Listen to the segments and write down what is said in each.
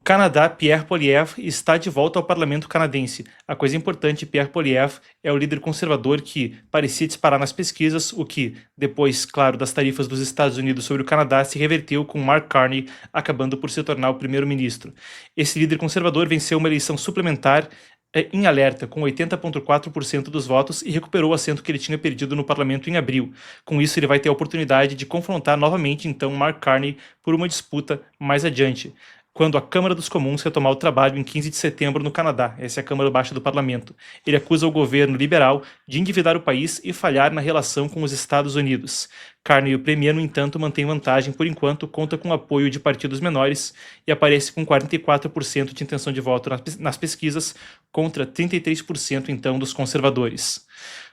Canadá, Pierre Poilievre está de volta ao parlamento canadense. A coisa importante, Pierre Poilievre é o líder conservador que parecia disparar nas pesquisas, o que, depois, claro, das tarifas dos Estados Unidos sobre o Canadá, se reverteu com Mark Carney acabando por se tornar o primeiro-ministro. Esse líder conservador venceu uma eleição suplementar em alerta, com 80,4% dos votos e recuperou o assento que ele tinha perdido no parlamento em abril. Com isso, ele vai ter a oportunidade de confrontar novamente, então, Mark Carney por uma disputa mais adiante, quando a Câmara dos Comuns retomar o trabalho em 15 de setembro no Canadá. Essa é a Câmara Baixa do Parlamento. Ele acusa o governo liberal de endividar o país e falhar na relação com os Estados Unidos. Carney, o premier, no entanto, mantém vantagem por enquanto, conta com o apoio de partidos menores e aparece com 44% de intenção de voto nas pesquisas, contra 33% então dos conservadores.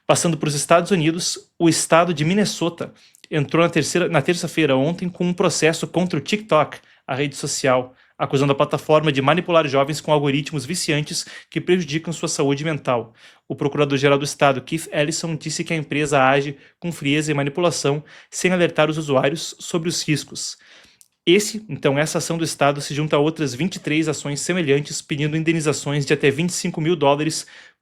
Passando para os Estados Unidos, o estado de Minnesota entrou na terça-feira ontem com um processo contra o TikTok, a rede social, acusando a plataforma de manipular jovens com algoritmos viciantes que prejudicam sua saúde mental. O procurador-geral do estado, Keith Ellison, disse que a empresa age com frieza e manipulação, sem alertar os usuários sobre os riscos. Essa ação do estado se junta a outras 23 ações semelhantes pedindo indenizações de até $25 mil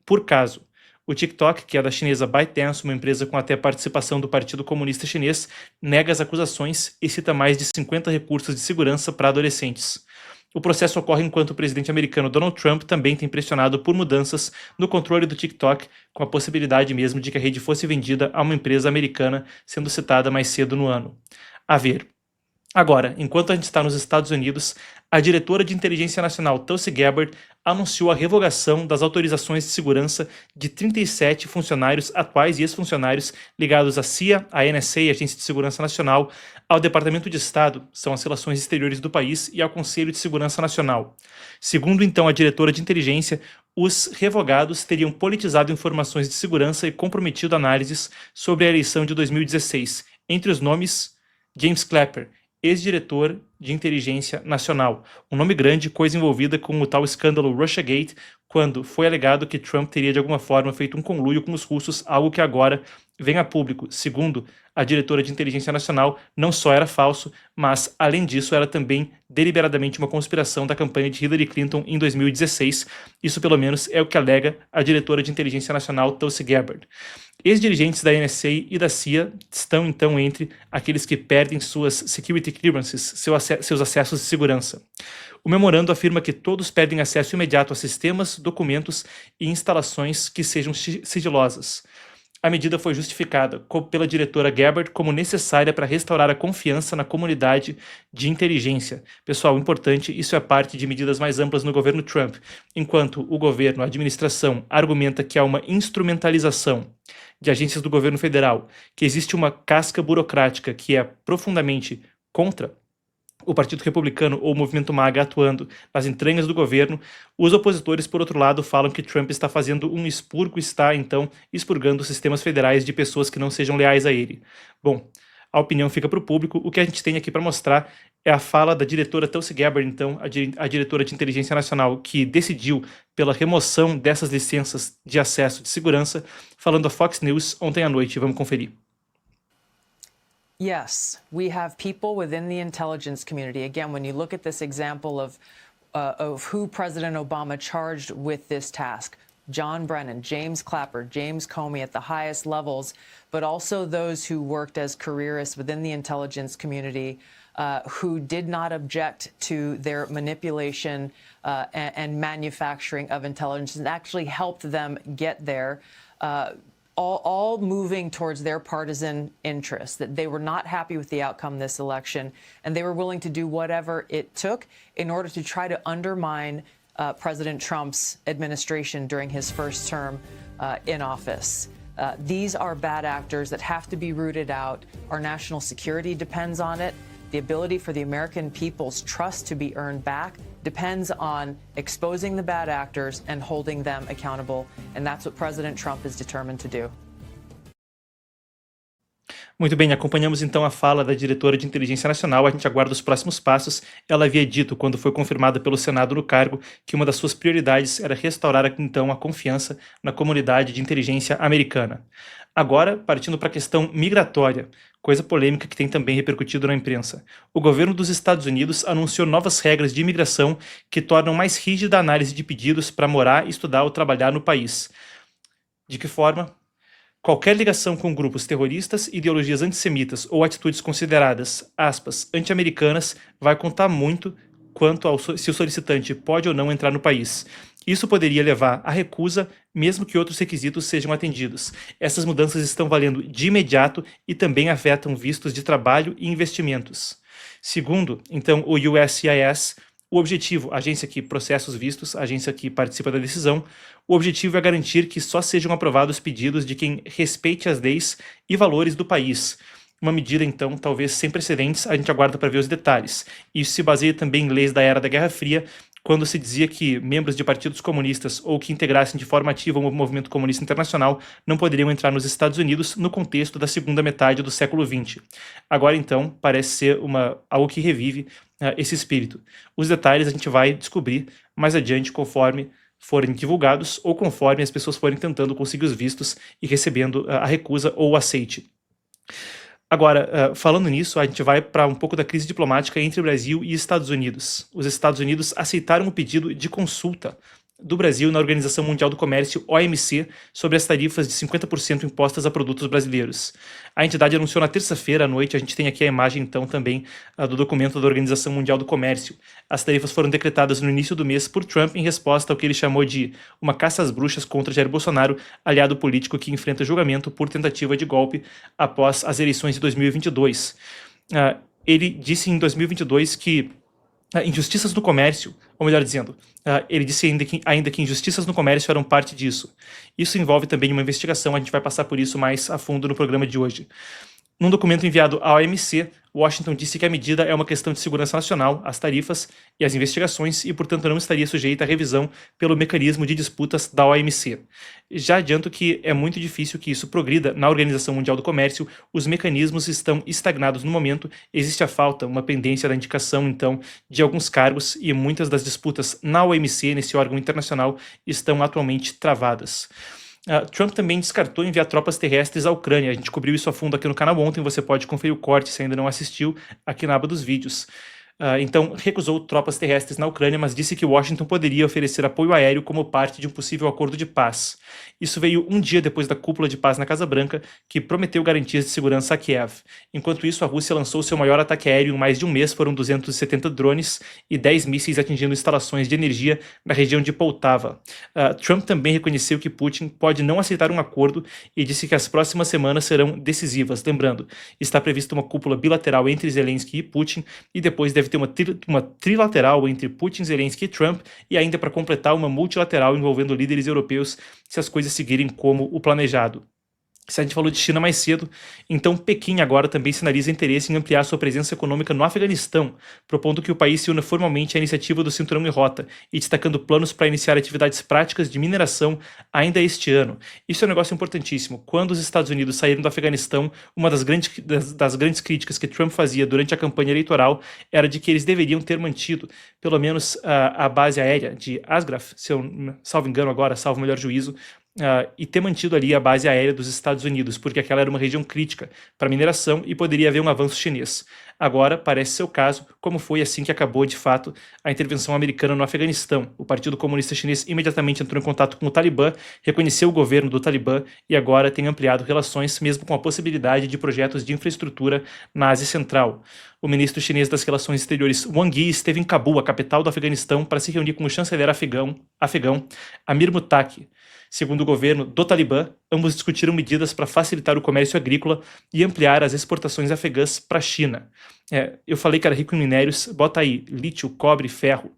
por caso. O TikTok, que é da chinesa ByteDance, uma empresa com até participação do Partido Comunista Chinês, nega as acusações e cita mais de 50 recursos de segurança para adolescentes. O processo ocorre enquanto o presidente americano Donald Trump também tem pressionado por mudanças no controle do TikTok, com a possibilidade mesmo de que a rede fosse vendida a uma empresa americana, sendo citada mais cedo no ano. A ver. Agora, enquanto a gente está nos Estados Unidos, a diretora de Inteligência Nacional, Tulsi Gabbard, anunciou a revogação das autorizações de segurança de 37 funcionários atuais e ex-funcionários ligados à CIA, à NSA, Agência de Segurança Nacional, ao Departamento de Estado, são as relações exteriores do país, e ao Conselho de Segurança Nacional. Segundo, então, a diretora de inteligência, os revogados teriam politizado informações de segurança e comprometido análises sobre a eleição de 2016. Entre os nomes, James Clapper, ex-diretor de inteligência nacional. Um nome grande, coisa envolvida com o tal escândalo Russiagate, quando foi alegado que Trump teria de alguma forma feito um conluio com os russos, algo que agora vem a público. Segundo a diretora de inteligência nacional, não só era falso, mas, além disso, era também deliberadamente uma conspiração da campanha de Hillary Clinton em 2016. Isso, pelo menos, é o que alega a diretora de inteligência nacional, Tulsi Gabbard. Ex-dirigentes da NSA e da CIA estão, então, entre aqueles que perdem suas security clearances, seus acessos de segurança. O memorando afirma que todos perdem acesso imediato a sistemas, documentos e instalações que sejam sigilosas. A medida foi justificada pela diretora Gabbard como necessária para restaurar a confiança na comunidade de inteligência. Pessoal, importante, isso é parte de medidas mais amplas no governo Trump, enquanto o governo, a administração, argumenta que há uma instrumentalização de agências do governo federal, que existe uma casca burocrática que é profundamente contra o Partido Republicano ou o Movimento MAGA atuando nas entranhas do governo. Os opositores, por outro lado, falam que Trump está fazendo um expurgo, está, então, expurgando os sistemas federais de pessoas que não sejam leais a ele. Bom, a opinião fica para o público. O que a gente tem aqui para mostrar é a fala da diretora Tulsi Gabbard, então, a diretora de Inteligência Nacional, que decidiu pela remoção dessas licenças de acesso de segurança, falando a Fox News ontem à noite. Vamos conferir. Yes, we have people within the intelligence community. Again, when you look at this example of who President Obama charged with this task, John Brennan, James Clapper, James Comey at the highest levels, but also those who worked as careerists within the intelligence community who did not object to their manipulation and manufacturing of intelligence and actually helped them get there. All moving towards their partisan interests, that they were not happy with the outcome of this election, and they were willing to do whatever it took in order to try to undermine President Trump's administration during his first term in office. These are bad actors that have to be rooted out. Our national security depends on it. The ability for the American people's trust to be earned back depends on exposing the bad actors and holding them accountable. And that's what President Trump is determined to do. Muito bem, acompanhamos então a fala da diretora de Inteligência Nacional, a gente aguarda os próximos passos. Ela havia dito, quando foi confirmada pelo Senado no cargo, que uma das suas prioridades era restaurar então a confiança na comunidade de inteligência americana. Agora, partindo para a questão migratória, coisa polêmica que tem também repercutido na imprensa. O governo dos Estados Unidos anunciou novas regras de imigração que tornam mais rígida a análise de pedidos para morar, estudar ou trabalhar no país. De que forma? Qualquer ligação com grupos terroristas, ideologias antissemitas ou atitudes consideradas, aspas, anti-americanas vai contar muito quanto ao se o solicitante pode ou não entrar no país. Isso poderia levar à recusa, mesmo que outros requisitos sejam atendidos. Essas mudanças estão valendo de imediato e também afetam vistos de trabalho e investimentos. Segundo, então, o USCIS, o objetivo, a agência que processa os vistos, a agência que participa da decisão, o objetivo é garantir que só sejam aprovados pedidos de quem respeite as leis e valores do país. Uma medida, então, talvez sem precedentes, a gente aguarda para ver os detalhes. Isso se baseia também em leis da era da Guerra Fria, quando se dizia que membros de partidos comunistas ou que integrassem de forma ativa o movimento comunista internacional não poderiam entrar nos Estados Unidos no contexto da segunda metade do século XX. Agora, então, parece ser algo que revive esse espírito. Os detalhes a gente vai descobrir mais adiante conforme forem divulgados ou conforme as pessoas forem tentando conseguir os vistos e recebendo a recusa ou o aceite. Agora, falando nisso, a gente vai para um pouco da crise diplomática entre Brasil e Estados Unidos. Os Estados Unidos aceitaram o pedido de consulta do Brasil na Organização Mundial do Comércio, OMC, sobre as tarifas de 50% impostas a produtos brasileiros. A entidade anunciou na terça-feira à noite, a gente tem aqui a imagem então também do documento da Organização Mundial do Comércio. As tarifas foram decretadas no início do mês por Trump em resposta ao que ele chamou de uma caça às bruxas contra Jair Bolsonaro, aliado político que enfrenta julgamento por tentativa de golpe após as eleições de 2022. Ele disse em 2022 que injustiças no comércio, ou melhor dizendo, ele disse ainda que injustiças no comércio eram parte disso. Isso envolve também uma investigação, a gente vai passar por isso mais a fundo no programa de hoje. Num documento enviado à OMC, Washington disse que a medida é uma questão de segurança nacional, as tarifas e as investigações, e, portanto, não estaria sujeita à revisão pelo mecanismo de disputas da OMC. Já adianto que é muito difícil que isso progrida na Organização Mundial do Comércio, os mecanismos estão estagnados no momento, existe a falta, uma pendência da indicação, então, de alguns cargos, e muitas das disputas na OMC, nesse órgão internacional, estão atualmente travadas. Trump também descartou enviar tropas terrestres à Ucrânia. A gente cobriu isso a fundo aqui no canal ontem, você pode conferir o corte se ainda não assistiu aqui na aba dos vídeos. Então, recusou tropas terrestres na Ucrânia, mas disse que Washington poderia oferecer apoio aéreo como parte de um possível acordo de paz. Isso veio um dia depois da cúpula de paz na Casa Branca, que prometeu garantias de segurança a Kiev. Enquanto isso, a Rússia lançou seu maior ataque aéreo em mais de um mês, foram 270 drones e 10 mísseis atingindo instalações de energia na região de Poltava. Trump também reconheceu que Putin pode não aceitar um acordo e disse que as próximas semanas serão decisivas. Lembrando, está prevista uma cúpula bilateral entre Zelensky e Putin e depois deve ter uma trilateral entre Putin, Zelensky e Trump, e ainda para completar uma multilateral envolvendo líderes europeus se as coisas seguirem como o planejado. Se a gente falou de China mais cedo, então Pequim agora também sinaliza interesse em ampliar sua presença econômica no Afeganistão, propondo que o país se una formalmente à iniciativa do Cinturão e Rota e destacando planos para iniciar atividades práticas de mineração ainda este ano. Isso é um negócio importantíssimo. Quando os Estados Unidos saíram do Afeganistão, uma das grandes críticas que Trump fazia durante a campanha eleitoral era de que eles deveriam ter mantido pelo menos a base aérea de Asgraf, se eu salvo engano agora, salvo melhor juízo, e ter mantido ali a base aérea dos Estados Unidos, porque aquela era uma região crítica para mineração e poderia haver um avanço chinês. Agora parece ser o caso, como foi assim que acabou de fato a intervenção americana no Afeganistão. O Partido Comunista Chinês imediatamente entrou em contato com o Talibã, reconheceu o governo do Talibã e agora tem ampliado relações, mesmo com a possibilidade de projetos de infraestrutura na Ásia Central. O ministro chinês das Relações Exteriores Wang Yi esteve em Cabul, a capital do Afeganistão, para se reunir com o chanceler afegão Amir Muttaqi. Segundo o governo do Talibã, ambos discutiram medidas para facilitar o comércio agrícola e ampliar as exportações afegãs para a China. Eu falei que era rico em minérios, bota aí, lítio, cobre, ferro.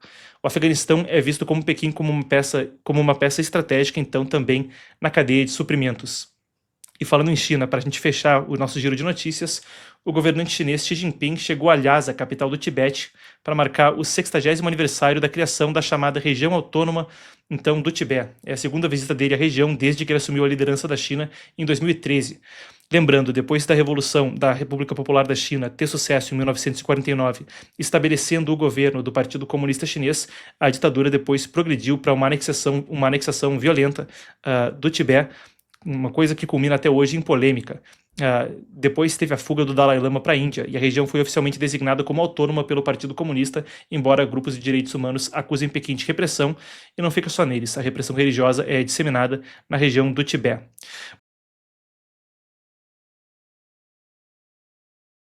O Afeganistão é visto como Pequim como uma peça estratégica, então, também na cadeia de suprimentos. E falando em China, para a gente fechar o nosso giro de notícias, o governante chinês Xi Jinping chegou a Lhasa, capital do Tibete, para marcar o 60º aniversário da criação da chamada região autônoma, então, do Tibete. É a segunda visita dele à região desde que ele assumiu a liderança da China em 2013. Lembrando, depois da Revolução da República Popular da China ter sucesso em 1949, estabelecendo o governo do Partido Comunista Chinês, a ditadura depois progrediu para uma anexação violenta do Tibete, uma coisa que culmina até hoje em polêmica. Depois teve a fuga do Dalai Lama para a Índia e a região foi oficialmente designada como autônoma pelo Partido Comunista, embora grupos de direitos humanos acusem Pequim de repressão, e não fica só neles, a repressão religiosa é disseminada na região do Tibete.